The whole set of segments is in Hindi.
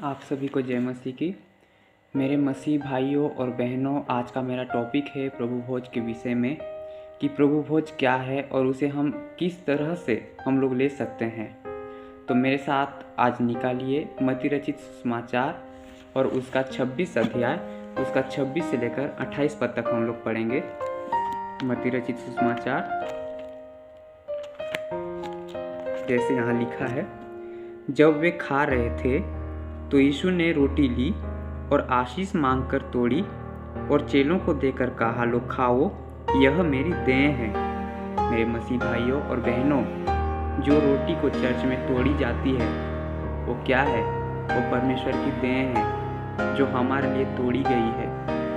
आप सभी को जय मसीह की। मेरे मसीह भाइयों और बहनों, आज का मेरा टॉपिक है प्रभु भोज के विषय में कि प्रभु भोज क्या है और उसे हम किस तरह से हम लोग ले सकते हैं। तो मेरे साथ आज निकालिए मत्ती रचित सुसमाचार और उसका 26 अध्याय, उसका 26 से लेकर 28 पद तक हम लोग पढ़ेंगे। मत्ती रचित सुसमाचार जैसे यहाँ लिखा है, जब वे खा रहे थे तो यीशु ने रोटी ली और आशीष मांगकर तोड़ी और चेलों को देकर कहा, लो खाओ, यह मेरी देह है। मेरे मसीह भाइयों और बहनों, जो रोटी को चर्च में तोड़ी जाती है वो क्या है? वो परमेश्वर की देह है जो हमारे लिए तोड़ी गई है,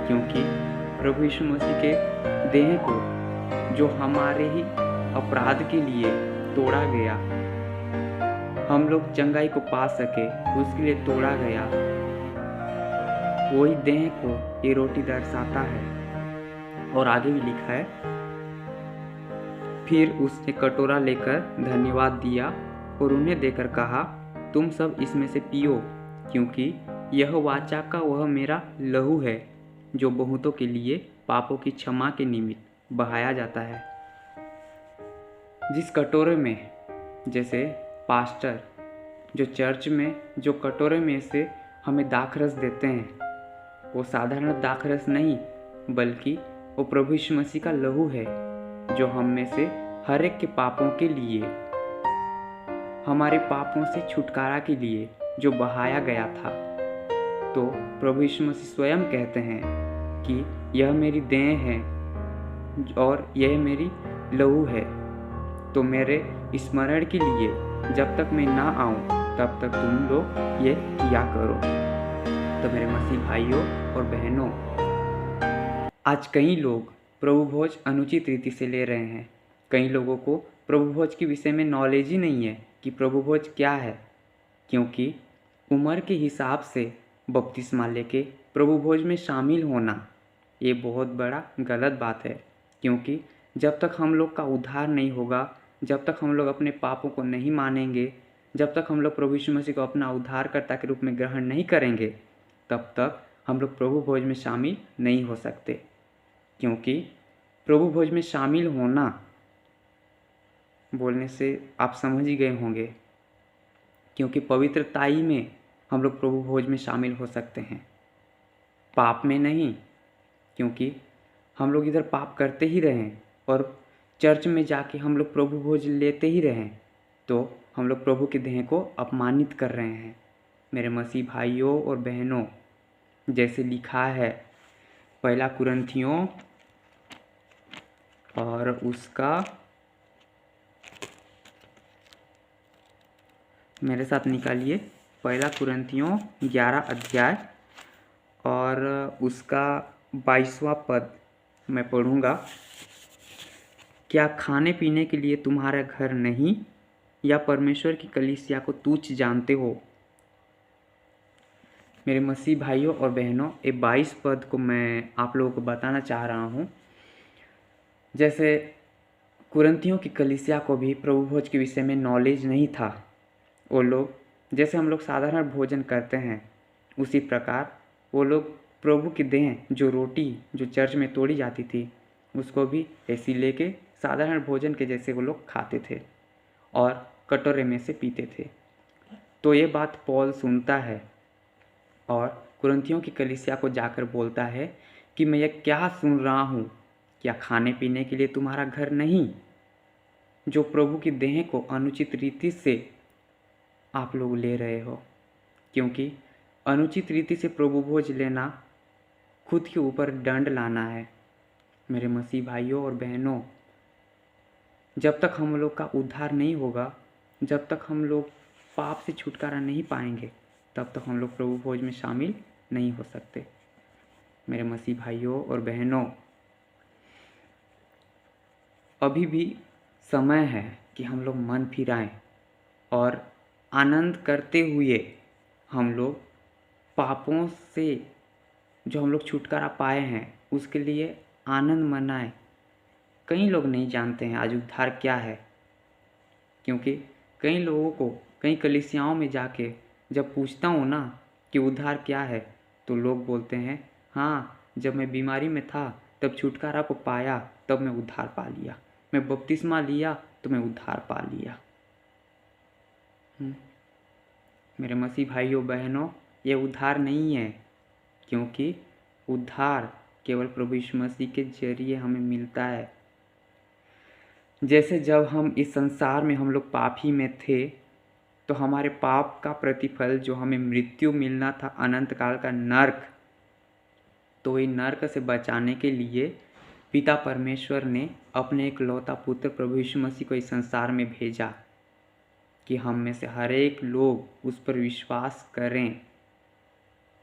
क्योंकि प्रभु यीशु मसीह के देह को जो हमारे ही अपराध के लिए तोड़ा गया, हम लोग चंगाई को पा सके, उसके लिए तोड़ा गया, वही देह को ये रोटी दर्शाता है। और आगे भी लिखा है, फिर उसने कटोरा लेकर धन्यवाद दिया और उन्हें देकर कहा, तुम सब इसमें से पियो, क्योंकि यह वाचा का वह मेरा लहू है जो बहुतों के लिए पापों की क्षमा के निमित्त बहाया जाता है। जिस कटोरे में, जैसे पास्टर जो चर्च में जो कटोरे में से हमें दाखरस देते हैं, वो साधारण दाखरस नहीं, बल्कि वो प्रभु यीशु मसीह का लहू है जो हम में से हर एक के पापों के लिए, हमारे पापों से छुटकारा के लिए जो बहाया गया था। तो प्रभु यीशु मसीह स्वयं कहते हैं कि यह मेरी देह है और यह मेरी लहू है। तो मेरे स्मरण के लिए जब तक मैं ना आऊँ तब तक तुम लोग ये किया करो। तो मेरे मसीह भाइयों और बहनों, आज कई लोग प्रभु भोज अनुचित रीति से ले रहे हैं। कई लोगों को प्रभु भोज के विषय में नॉलेज ही नहीं है कि प्रभु भोज क्या है, क्योंकि उम्र के हिसाब से बपतिस्मा लेके प्रभु भोज में शामिल होना ये बहुत बड़ा गलत बात है। क्योंकि जब तक हम लोग का उद्धार नहीं होगा, जब तक हम लोग अपने पापों को नहीं मानेंगे, जब तक हम लोग प्रभु यीशु मसीह को अपना उद्धारकर्ता के रूप में ग्रहण नहीं करेंगे, तब तक हम लोग प्रभु भोज में शामिल नहीं हो सकते। क्योंकि प्रभु भोज में शामिल होना बोलने से आप समझ ही गए होंगे, क्योंकि पवित्रताई में हम लोग प्रभु भोज में शामिल हो सकते हैं, पाप में नहीं। क्योंकि हम लोग इधर पाप करते ही रहें और चर्च में जाके हम लोग प्रभु भोज लेते ही रहें, तो हम लोग प्रभु के देह को अपमानित कर रहे हैं। मेरे मसीह भाइयों और बहनों, जैसे लिखा है पहला कुरिन्थियों और उसका, मेरे साथ निकालिए पहला कुरिन्थियों 11 अध्याय और उसका 22वां पद मैं पढ़ूँगा। क्या खाने पीने के लिए तुम्हारा घर नहीं या परमेश्वर की कलीसिया को तुच्छ जानते हो? मेरे मसीह भाइयों और बहनों, ये 22 पद को मैं आप लोगों को बताना चाह रहा हूँ। जैसे कुरिन्थियों की कलीसिया को भी प्रभु भोज के विषय में नॉलेज नहीं था। वो लोग, जैसे हम लोग साधारण भोजन करते हैं, उसी प्रकार वो लोग प्रभु की देह जो रोटी जो चर्च में तोड़ी जाती थी, उसको भी ऐसी लेके साधारण भोजन के जैसे वो लोग खाते थे और कटोरे में से पीते थे। तो ये बात पौल सुनता है और कुरिन्थियों की कलीसिया को जाकर बोलता है कि मैं ये क्या सुन रहा हूँ, क्या खाने पीने के लिए तुम्हारा घर नहीं? जो प्रभु की देह को अनुचित रीति से आप लोग ले रहे हो। क्योंकि अनुचित रीति से प्रभु भोज लेना खुद के ऊपर दंड लाना है। मेरे मसीह भाइयों और बहनों, जब तक हम लोग का उद्धार नहीं होगा, जब तक हम लोग पाप से छुटकारा नहीं पाएंगे, तब तक हम लोग प्रभु भोज में शामिल नहीं हो सकते। मेरे मसीह भाइयों और बहनों, अभी भी समय है कि हम लोग मन फिराएं और आनंद करते हुए हम लोग पापों से जो हम लोग छुटकारा पाए हैं उसके लिए आनंद मनाएं। कई लोग नहीं जानते हैं आज उद्धार क्या है, क्योंकि कई लोगों को कई कलीसियाओं में जाके जब पूछता हूँ ना कि उद्धार क्या है, तो लोग बोलते हैं हाँ, जब मैं बीमारी में था तब छुटकारा को पाया, तब मैं उद्धार पा लिया। मैं बपतिस्मा लिया तो मैं उद्धार पा लिया। मेरे मसीह भाइयों बहनों, ये उद्धार नहीं है, क्योंकि उद्धार केवल प्रभु यीशु मसीह के जरिए हमें मिलता है। जैसे जब हम इस संसार में हम लोग पापी में थे, तो हमारे पाप का प्रतिफल जो हमें मृत्यु मिलना था, अनंत काल का नर्क, तो ये नर्क से बचाने के लिए पिता परमेश्वर ने अपने इकलौता पुत्र प्रभु यीशु मसीह को इस संसार में भेजा कि हम में से हर एक लोग उस पर विश्वास करें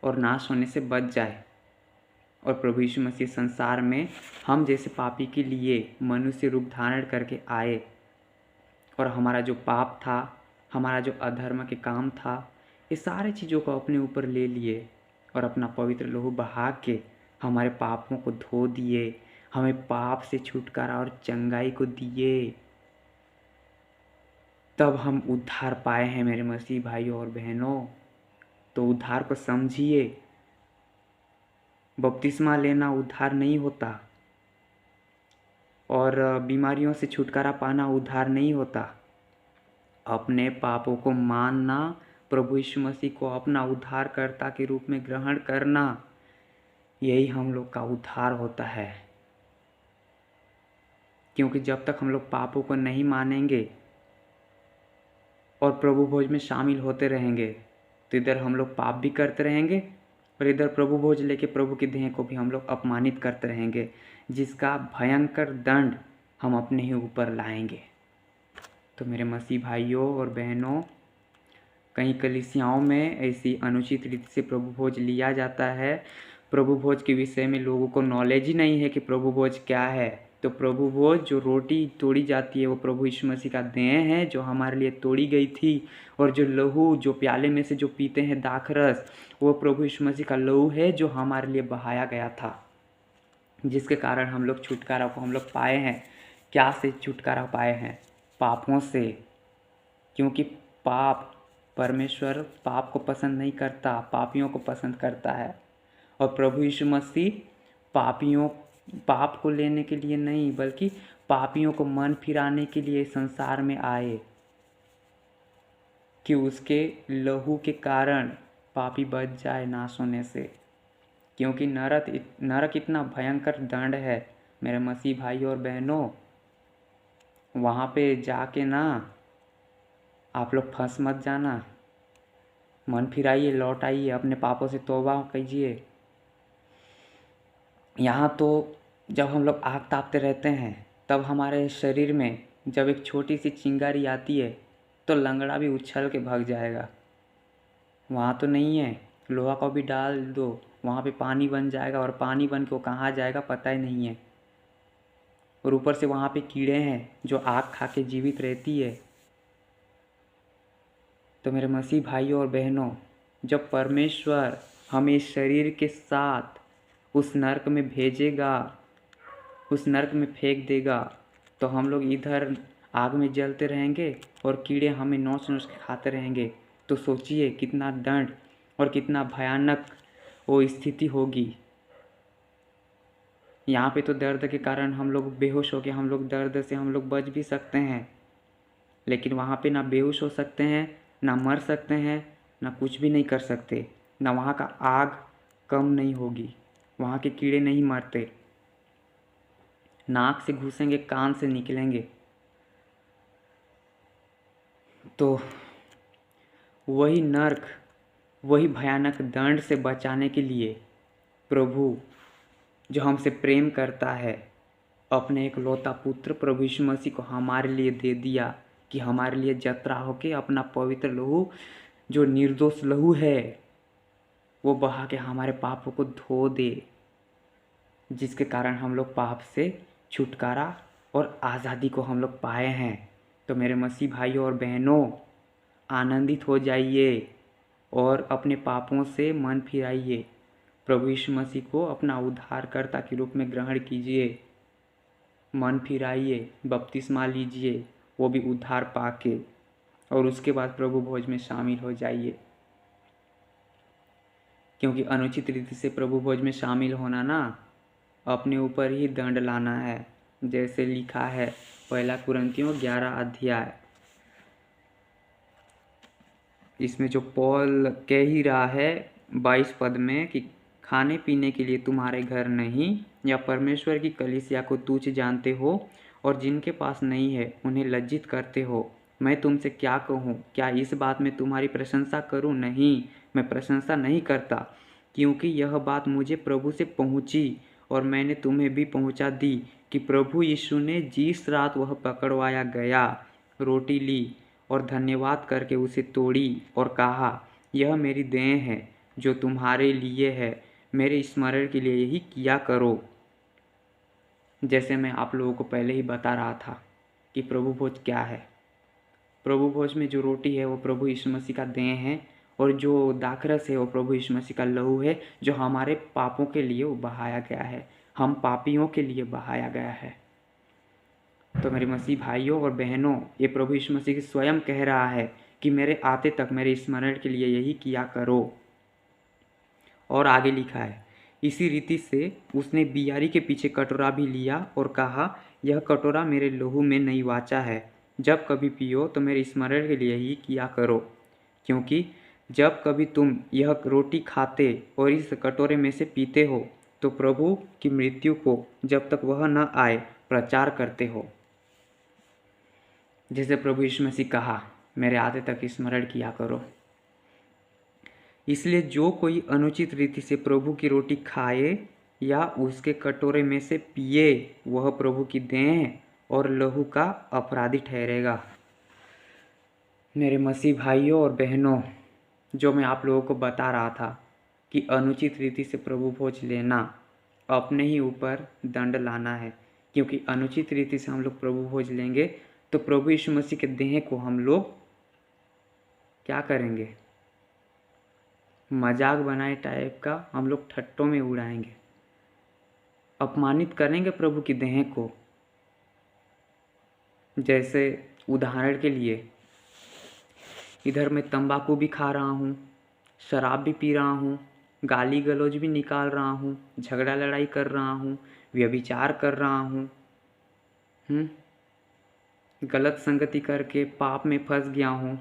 और नाश होने से बच जाए। और प्रभु यीशु मसीह संसार में हम जैसे पापी के लिए मनुष्य रूप धारण करके आए और हमारा जो पाप था, हमारा जो अधर्म के काम था, ये सारी चीज़ों को अपने ऊपर ले लिए और अपना पवित्र लहू बहा के हमारे पापों को धो दिए, हमें पाप से छुटकारा और चंगाई को दिए। तब हम उद्धार पाए हैं मेरे मसीह भाइयों और बहनों। तो उद्धार को समझिए। बपतिस्मा लेना उद्धार नहीं होता और बीमारियों से छुटकारा पाना उद्धार नहीं होता। अपने पापों को मानना, प्रभु यीशु मसीह को अपना उद्धारकर्ता के रूप में ग्रहण करना, यही हम लोग का उद्धार होता है। क्योंकि जब तक हम लोग पापों को नहीं मानेंगे और प्रभु भोज में शामिल होते रहेंगे, तो इधर हम लोग पाप भी करते रहेंगे और इधर प्रभु भोज लेके प्रभु की देह को भी हम लोग अपमानित करते रहेंगे, जिसका भयंकर दंड हम अपने ही ऊपर लाएंगे। तो मेरे मसीह भाइयों और बहनों, कई कलीसियाओं में ऐसी अनुचित रीति से प्रभु भोज लिया जाता है। प्रभु भोज के विषय में लोगों को नॉलेज ही नहीं है कि प्रभु भोज क्या है। तो प्रभु भोज जो रोटी तोड़ी जाती है वो प्रभु यीशु मसीह का देह है जो हमारे लिए तोड़ी गई थी, और जो लहू जो प्याले में से जो पीते हैं दाखरस, वो प्रभु यीशु मसीह का लहू है जो हमारे लिए बहाया गया था, जिसके कारण हम लोग छुटकारा को हम लोग पाए हैं। क्या से छुटकारा पाए हैं? पापों से। क्योंकि पाप, परमेश्वर पाप को पसंद नहीं करता, पापियों को पसंद करता है। और प्रभु यीशु मसीह पाप को लेने के लिए नहीं, बल्कि पापियों को मन फिराने के लिए संसार में आए, कि उसके लहू के कारण पापी बच जाए नाश होने से। क्योंकि नरक इतना भयंकर दंड है मेरे मसीह भाई और बहनों, वहाँ पे जाके ना आप लोग फंस मत जाना। मन फिराइए, लौट आइए, अपने पापों से तौबा कीजिए। यहाँ तो जब हम लोग आग तापते रहते हैं, तब हमारे शरीर में जब एक छोटी सी चिंगारी आती है तो लंगड़ा भी उछल के भाग जाएगा। वहाँ तो नहीं है, लोहा को भी डाल दो, वहाँ पे पानी बन जाएगा, और पानी बन के वो कहाँ जाएगा पता ही नहीं है। और ऊपर से वहाँ पे कीड़े हैं जो आग खा के जीवित रहती है। तो मेरे मसीह भाइयों और बहनों, जब परमेश्वर हमें शरीर के साथ उस नर्क में भेजेगा, उस नर्क में फेंक देगा, तो हम लोग इधर आग में जलते रहेंगे और कीड़े हमें नोच नोच के खाते रहेंगे। तो सोचिए कितना दंड और कितना भयानक वो स्थिति होगी। यहाँ पे तो दर्द के कारण हम लोग बेहोश हो के हम लोग दर्द से हम लोग बच भी सकते हैं, लेकिन वहाँ पे ना बेहोश हो सकते हैं, ना मर सकते हैं, ना कुछ भी नहीं कर सकते। ना वहाँ का आग कम नहीं होगी, वहाँ के कीड़े नहीं मरते, नाक से घुसेंगे कान से निकलेंगे। तो वही नर्क, वही भयानक दंड से बचाने के लिए प्रभु जो हमसे प्रेम करता है, अपने इकलौता पुत्र प्रभु यीशु मसीह को हमारे लिए दे दिया, कि हमारे लिए जतरा होके अपना पवित्र लहू जो निर्दोष लहू है वो बहा के हमारे पापों को धो दे, जिसके कारण हम लोग पाप से छुटकारा और आज़ादी को हम लोग पाए हैं। तो मेरे मसीह भाइयों और बहनों, आनंदित हो जाइए और अपने पापों से मन फिराइए। प्रभु यीशु मसीह को अपना उद्धारकर्ता के रूप में ग्रहण कीजिए, मन फिराइए, बपतिस्मा लीजिए, वो भी उद्धार पाके, और उसके बाद प्रभु भोज में शामिल हो जाइए। क्योंकि अनुचित रीति से प्रभु भोज में शामिल होना ना अपने ऊपर ही दंड लाना है। जैसे लिखा है 1 कुरिन्थियों 11 अध्याय, इसमें जो पौल कह ही रहा है 22 पद में कि खाने पीने के लिए तुम्हारे घर नहीं या परमेश्वर की कलीसिया को तुच्छ जानते हो और जिनके पास नहीं है उन्हें लज्जित करते हो। मैं तुमसे क्या कहूँ? क्या इस बात में तुम्हारी प्रशंसा करूँ? नहीं, मैं प्रशंसा नहीं करता, क्योंकि यह बात मुझे प्रभु से पहुँची और मैंने तुम्हें भी पहुँचा दी कि प्रभु यीशु ने जिस रात वह पकड़वाया गया, रोटी ली और धन्यवाद करके उसे तोड़ी और कहा, यह मेरी देह है जो तुम्हारे लिए है, मेरे स्मरण के लिए यही किया करो। जैसे मैं आप लोगों को पहले ही बता रहा था कि प्रभु भोज क्या है। प्रभु भोज में जो रोटी है वो प्रभु यीशु मसीह का देह है और जो दाखरस है वो प्रभु यीशु मसीह का लहू है जो हमारे पापों के लिए वो बहाया गया है, हम पापियों के लिए बहाया गया है। तो मेरे मसीह भाइयों और बहनों, ये प्रभु यीशु मसीह स्वयं कह रहा है कि मेरे आते तक मेरे स्मरण के लिए यही किया करो। और आगे लिखा है, इसी रीति से उसने बियारी के पीछे कटोरा भी लिया और कहा, यह कटोरा मेरे लहू में नई वाचा है, जब कभी पियो तो मेरे स्मरण के लिए ही किया करो। क्योंकि जब कभी तुम यह रोटी खाते और इस कटोरे में से पीते हो तो प्रभु की मृत्यु को जब तक वह न आए प्रचार करते हो। जैसे प्रभु यीशु मसीह कहा, मेरे आते तक स्मरण किया करो। इसलिए जो कोई अनुचित रीति से प्रभु की रोटी खाए या उसके कटोरे में से पिए वह प्रभु की देह और लहू का अपराधी ठहरेगा। मेरे मसीह भाइयों और बहनों, जो मैं आप लोगों को बता रहा था कि अनुचित रीति से प्रभु भोज लेना अपने ही ऊपर दंड लाना है, क्योंकि अनुचित रीति से हम लोग प्रभु भोज लेंगे तो प्रभु यीशु मसीह के देह को हम लोग क्या करेंगे? मजाक बनाए टाइप का हम लोग ठट्टों में उड़ाएंगे, अपमानित करेंगे प्रभु की देह को। जैसे उदाहरण के लिए, इधर मैं तंबाकू भी खा रहा हूँ, शराब भी पी रहा हूँ, गाली गलौज भी निकाल रहा हूँ, झगड़ा लड़ाई कर रहा हूँ, व्यभिचार कर रहा हूँ, गलत संगति करके पाप में फंस गया हूँ,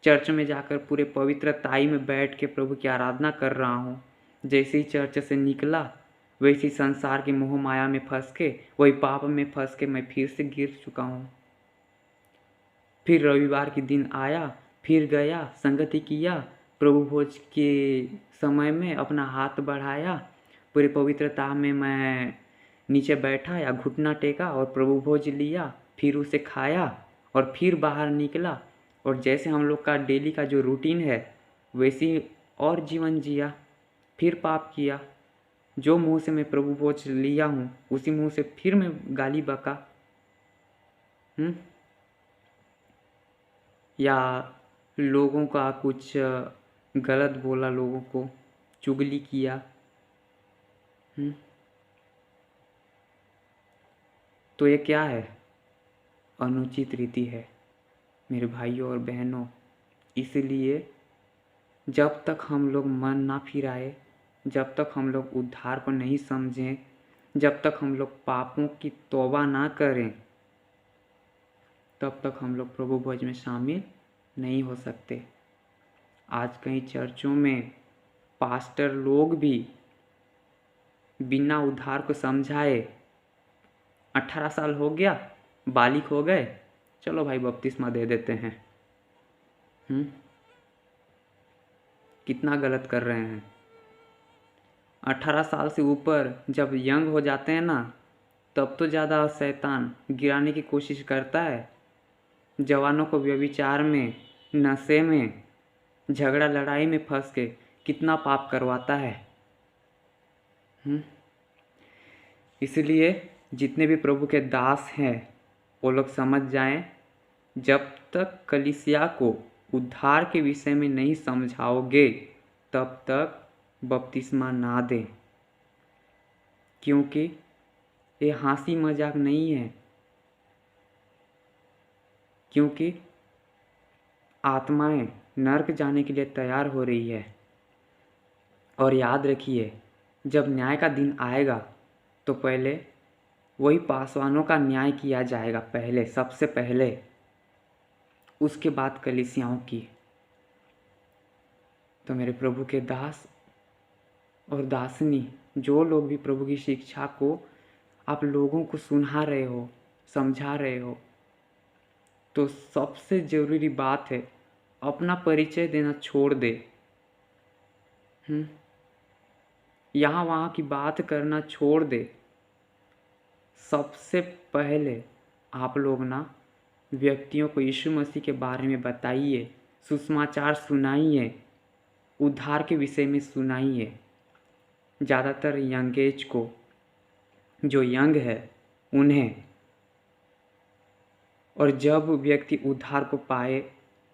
चर्च में जाकर पूरे पवित्र ताई में बैठ के प्रभु की आराधना कर रहा हूँ। जैसे ही चर्च से निकला वैसे ही संसार की मोह माया में फंस के, वही पाप में फंस के मैं फिर से गिर चुका हूँ। फिर रविवार के दिन आया, फिर गया, संगति किया, प्रभु भोज के समय में अपना हाथ बढ़ाया, पूरे पवित्रता में मैं नीचे बैठा या घुटना टेका और प्रभु भोज लिया, फिर उसे खाया और फिर बाहर निकला और जैसे हम लोग का डेली का जो रूटीन है वैसे और जीवन जिया, फिर पाप किया। जो मुंह से मैं प्रभु भोज लिया हूँ उसी मुंह से फिर मैं गाली बका, या लोगों का कुछ गलत बोला, लोगों को चुगली किया। तो ये क्या है? अनुचित रीति है मेरे भाइयों और बहनों। इसलिए जब तक हम लोग मन ना फिराए, जब तक हम लोग उद्धार को नहीं समझें, जब तक हम लोग पापों की तौबा ना करें, तब तक हम लोग प्रभु भोज में शामिल नहीं हो सकते। आज कई चर्चों में पास्टर लोग भी बिना उद्धार को समझाए, 18 साल हो गया, बालिग हो गए, चलो भाई बपतिस्मा दे देते हैं। कितना गलत कर रहे हैं। 18 साल से ऊपर जब यंग हो जाते हैं ना, तब तो ज़्यादा शैतान गिराने की कोशिश करता है। जवानों को व्यभिचार में, नशे में, झगड़ा लड़ाई में फंस के कितना पाप करवाता है। इसलिए जितने भी प्रभु के दास हैं वो लोग समझ जाएं, जब तक कलीसिया को उद्धार के विषय में नहीं समझाओगे तब तक बपतिस्मा ना दें, क्योंकि ये हंसी मजाक नहीं है। क्योंकि आत्माएं नर्क जाने के लिए तैयार हो रही है और याद रखिए, जब न्याय का दिन आएगा तो पहले वही पासवानों का न्याय किया जाएगा, पहले, सबसे पहले, उसके बाद कलीसियाओं की। तो मेरे प्रभु के दास और दासनी, जो लोग भी प्रभु की शिक्षा को आप लोगों को सुना रहे हो, समझा रहे हो, तो सबसे ज़रूरी बात है अपना परिचय देना छोड़ दे। यहाँ वहाँ की बात करना छोड़ दे। सबसे पहले आप लोग ना व्यक्तियों को यीशु मसीह के बारे में बताइए, सुसमाचार सुनाइए, उद्धार के विषय में सुनाइए, ज़्यादातर यंग एज को, जो यंग है उन्हें। और जब व्यक्ति उद्धार को पाए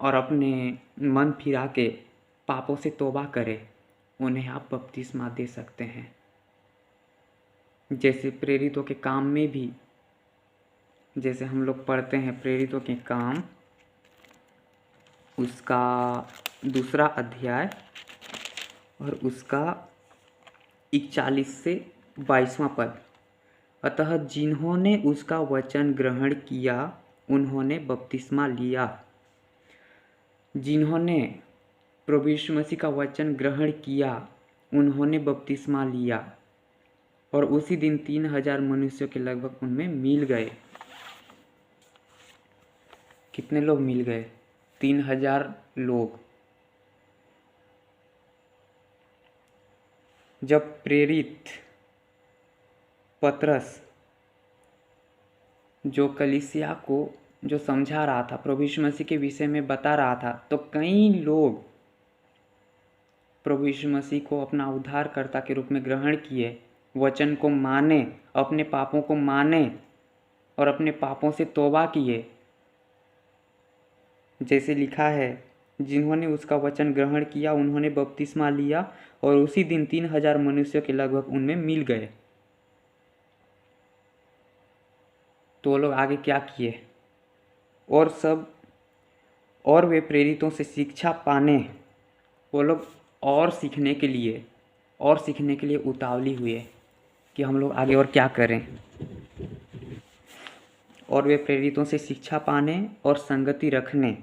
और अपने मन फिरा के पापों से तौबा करे, उन्हें आप बपतिस्मा दे सकते हैं। जैसे प्रेरितों के काम में भी, जैसे हम लोग पढ़ते हैं प्रेरितों के काम, उसका 2 अध्याय और उसका 41 से 22वां पद। अतः जिन्होंने उसका वचन ग्रहण किया उन्होंने बपतिस्मा लिया। जिन्होंने प्रभु यीशु मसीह का वचन ग्रहण किया उन्होंने बपतिस्मा लिया, और उसी दिन 3000 मनुष्यों के लगभग उनमें मिल गए। कितने लोग मिल गए? 3000 लोग। जब प्रेरित पतरस जो कलीसिया को जो समझा रहा था, प्रभु यीशु मसीह के विषय में बता रहा था, तो कई लोग प्रभु यीशु मसीह को अपना उद्धारकर्ता के रूप में ग्रहण किए, वचन को माने, अपने पापों को माने और अपने पापों से तौबा किए। जैसे लिखा है, जिन्होंने उसका वचन ग्रहण किया उन्होंने बपतिस्मा लिया, और उसी दिन 3000 मनुष्यों के लगभग उनमें मिल गए। तो वो लोग आगे क्या किए? और वे प्रेरितों से शिक्षा पाने, वो लोग और सीखने के लिए उतावली हुए कि हम लोग आगे और क्या करें। और वे प्रेरितों से शिक्षा पाने और संगति रखने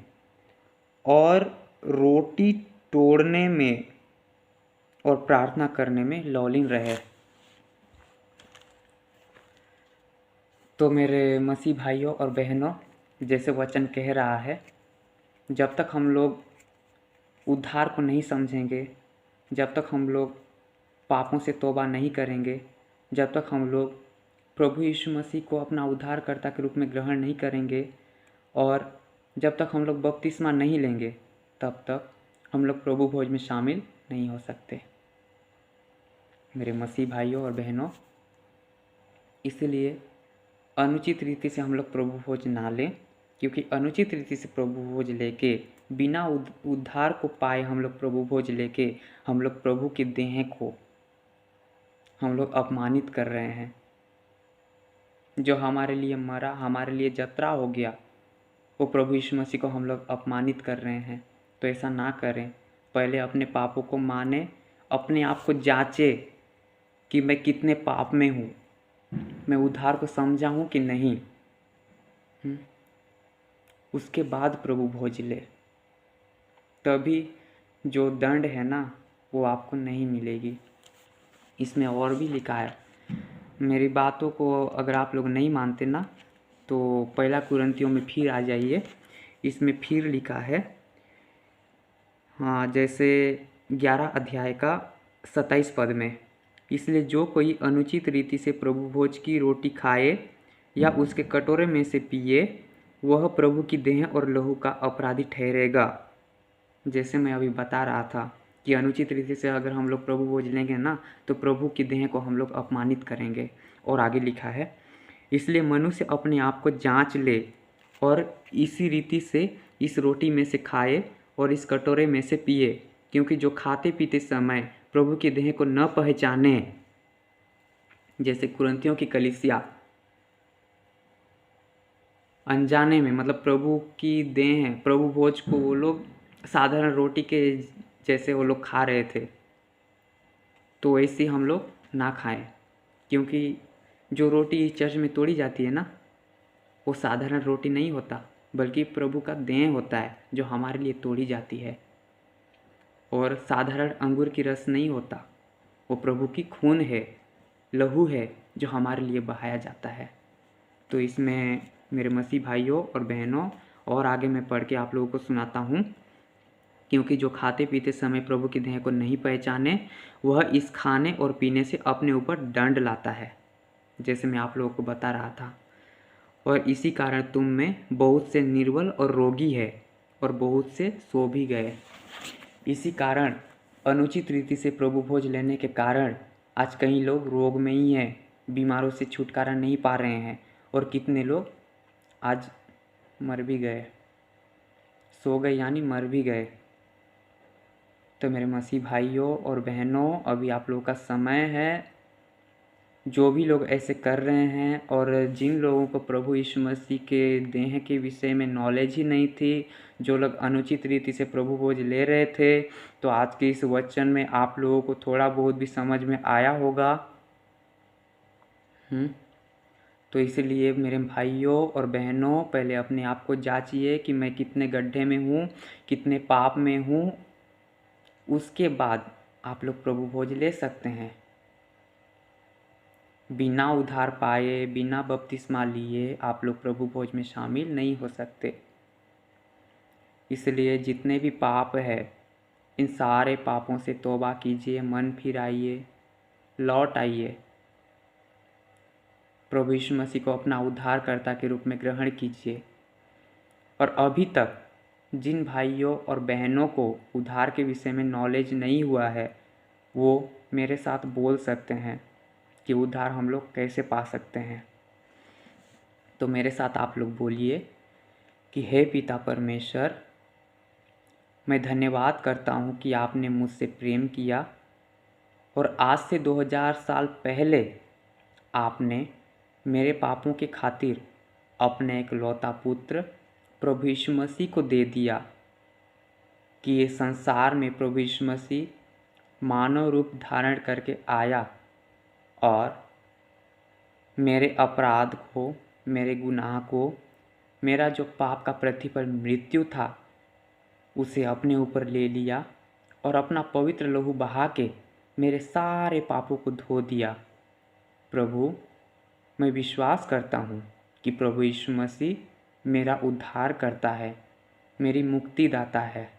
और रोटी तोड़ने में और प्रार्थना करने में लौलीन रहे। तो मेरे मसीह भाइयों और बहनों, जैसे वचन कह रहा है, जब तक हम लोग उद्धार को नहीं समझेंगे, जब तक हम लोग पापों से तौबा नहीं करेंगे, जब तक हम लोग प्रभु यीशु मसीह को अपना उद्धारकर्ता के रूप में ग्रहण नहीं करेंगे, और जब तक हम लोग बपतिस्मा नहीं लेंगे, तब तक हम लोग प्रभु भोज में शामिल नहीं हो सकते। मेरे मसीह भाइयों और बहनों, इसलिए अनुचित रीति से हम लोग प्रभु भोज ना लें, क्योंकि अनुचित रीति से प्रभु भोज लेके, बिना उद्धार को पाए हम लोग प्रभु भोज लेके, हम लोग प्रभु की देह को हम लोग अपमानित कर रहे हैं। जो हमारे लिए मरा, हमारे लिए जतरा हो गया, वो प्रभु यीशु मसीह को हम लोग अपमानित कर रहे हैं। तो ऐसा ना करें। पहले अपने पापों को माने, अपने आप को जांचे कि मैं कितने पाप में हूँ, मैं उद्धार को समझा हूँ कि नहीं। उसके बाद प्रभु भोज ले, तभी जो दंड है ना वो आपको नहीं मिलेगी। इसमें और भी लिखा है, मेरी बातों को अगर आप लोग नहीं मानते ना, तो 1 कुरिन्थियों में फिर आ जाइए। इसमें फिर लिखा है, हाँ, जैसे 11 अध्याय का 27 पद में, इसलिए जो कोई अनुचित रीति से प्रभु भोज की रोटी खाए या उसके कटोरे में से पिए, वह प्रभु की देह और लहू का अपराधी ठहरेगा। जैसे मैं अभी बता रहा था कि अनुचित रीति से अगर हम लोग प्रभु भोज लेंगे ना, तो प्रभु की देह को हम लोग अपमानित करेंगे। और आगे लिखा है, इसलिए मनुष्य अपने आप को जांच ले और इसी रीति से इस रोटी में से खाए और इस कटोरे में से पिए, क्योंकि जो खाते पीते समय प्रभु की देह को न पहचाने, जैसे कुरिन्थियों की कलीसिया अनजाने में, मतलब प्रभु की देह, प्रभु भोज को वो लोग साधारण रोटी के जैसे वो लोग खा रहे थे। तो ऐसे हम लोग ना खाएं, क्योंकि जो रोटी चर्च में तोड़ी जाती है ना, वो साधारण रोटी नहीं होता, बल्कि प्रभु का देह होता है जो हमारे लिए तोड़ी जाती है। और साधारण अंगूर की रस नहीं होता, वो प्रभु की खून है, लहू है जो हमारे लिए बहाया जाता है। तो इसमें मेरे मसीह भाइयों और बहनों, और आगे मैं पढ़ के आप लोगों को सुनाता हूँ। क्योंकि जो खाते पीते समय प्रभु के देह को नहीं पहचाने, वह इस खाने और पीने से अपने ऊपर दंड लाता है, जैसे मैं आप लोगों को बता रहा था। और इसी कारण तुम में बहुत से निर्बल और रोगी है, और बहुत से सो भी गए। इसी कारण अनुचित रीति से प्रभु भोज लेने के कारण आज कई लोग रोग में ही हैं, बीमारों से छुटकारा नहीं पा रहे हैं, और कितने लोग आज मर भी गए, सो गए यानी मर भी गए। तो मेरे मसीह भाइयों और बहनों, अभी आप लोगों का समय है। जो भी लोग ऐसे कर रहे हैं, और जिन लोगों को प्रभु यीशु मसीह के देह के विषय में नॉलेज ही नहीं थी, जो लोग अनुचित रीति से प्रभु भोज ले रहे थे, तो आज के इस वचन में आप लोगों को थोड़ा बहुत भी समझ में आया होगा। तो इसलिए मेरे भाइयों और बहनों, पहले अपने आप को जांचिए कि मैं कितने गड्ढे में हूँ, कितने पाप में हूँ। उसके बाद आप लोग प्रभु भोज ले सकते हैं। बिना उद्धार पाए, बिना बपतिस्मा लिए आप लोग प्रभु भोज में शामिल नहीं हो सकते। इसलिए जितने भी पाप है, इन सारे पापों से तौबा कीजिए, मन फिराइए, लौट आइए, प्रभु यीशु मसीह को अपना उद्धारकर्ता के रूप में ग्रहण कीजिए। और अभी तक जिन भाइयों और बहनों को उद्धार के विषय में नॉलेज नहीं हुआ है, वो मेरे साथ बोल सकते हैं कि उद्धार हम लोग कैसे पा सकते हैं। तो मेरे साथ आप लोग बोलिए कि हे पिता परमेश्वर, मैं धन्यवाद करता हूँ कि आपने मुझसे प्रेम किया, और आज से 2000 साल पहले आपने मेरे पापों के खातिर अपने इकलौता पुत्र प्रभु यीशु मसीह को दे दिया, कि ये संसार में प्रभु यीशु मसीह मानव रूप धारण करके आया, और मेरे अपराध को, मेरे गुनाह को, मेरा जो पाप का प्रतिफल मृत्यु था, उसे अपने ऊपर ले लिया, और अपना पवित्र लहू बहा के मेरे सारे पापों को धो दिया। प्रभु, मैं विश्वास करता हूँ कि प्रभु यीशु मसीह मेरा उद्धार करता है, मेरी मुक्ति दाता है।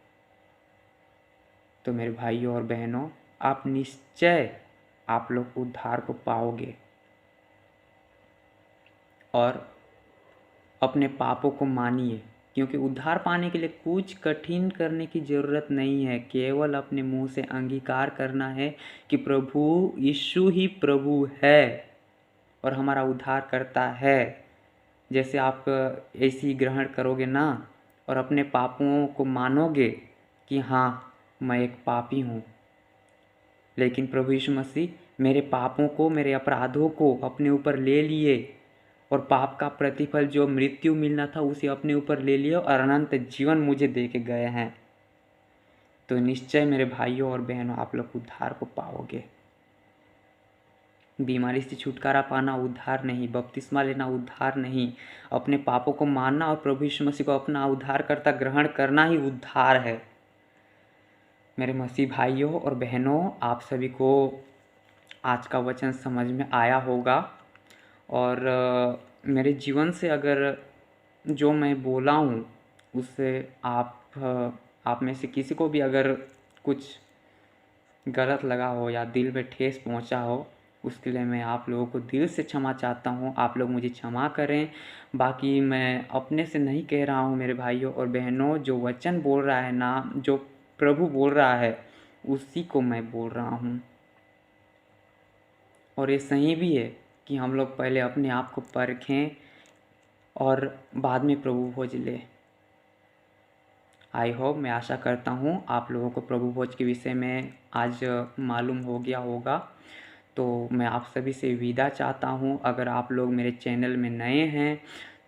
तो मेरे भाइयों और बहनों, आप निश्चय आप लोग उद्धार को पाओगे, और अपने पापों को मानिए, क्योंकि उद्धार पाने के लिए कुछ कठिन करने की ज़रूरत नहीं है। केवल अपने मुंह से अंगीकार करना है कि प्रभु यीशु ही प्रभु है और हमारा उद्धार करता है। जैसे आप ऐसी ग्रहण करोगे ना, और अपने पापों को मानोगे कि हाँ, मैं एक पापी हूँ, लेकिन प्रभु यीशु मसीह मेरे पापों को, मेरे अपराधों को अपने ऊपर ले लिए, और पाप का प्रतिफल जो मृत्यु मिलना था उसे अपने ऊपर ले लिया, और अनंत जीवन मुझे दे के गए हैं। तो निश्चय मेरे भाइयों और बहनों, आप लोग उद्धार को पाओगे। बीमारी से छुटकारा पाना उद्धार नहीं, बपतिस्मा लेना उद्धार नहीं, अपने पापों को मानना और प्रभु यीशु मसीह को अपना उद्धारकर्ता ग्रहण करना ही उद्धार है। मेरे मसीह भाइयों और बहनों, आप सभी को आज का वचन समझ में आया होगा, और मेरे जीवन से अगर जो मैं बोला हूँ उससे आप में से किसी को भी अगर कुछ गलत लगा हो या दिल में ठेस पहुँचा हो, उसके लिए मैं आप लोगों को दिल से क्षमा चाहता हूँ। आप लोग मुझे क्षमा करें। बाकी मैं अपने से नहीं कह रहा हूँ मेरे भाइयों और बहनों, जो वचन बोल रहा है ना, जो प्रभु बोल रहा है, उसी को मैं बोल रहा हूँ। और ये सही भी है कि हम लोग पहले अपने आप को परखें और बाद में प्रभु भोज लें। आई होप, मैं आशा करता हूँ आप लोगों को प्रभु भोज के विषय में आज मालूम हो गया होगा। तो मैं आप सभी से विदा चाहता हूँ। अगर आप लोग मेरे चैनल में नए हैं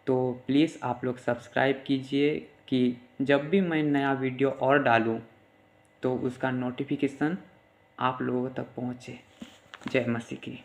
तो प्लीज़ आप लोग सब्सक्राइब कीजिए, कि जब भी मैं नया वीडियो और डालूँ तो उसका नोटिफिकेशन आप लोगों तक पहुँचे। जय मसीह की।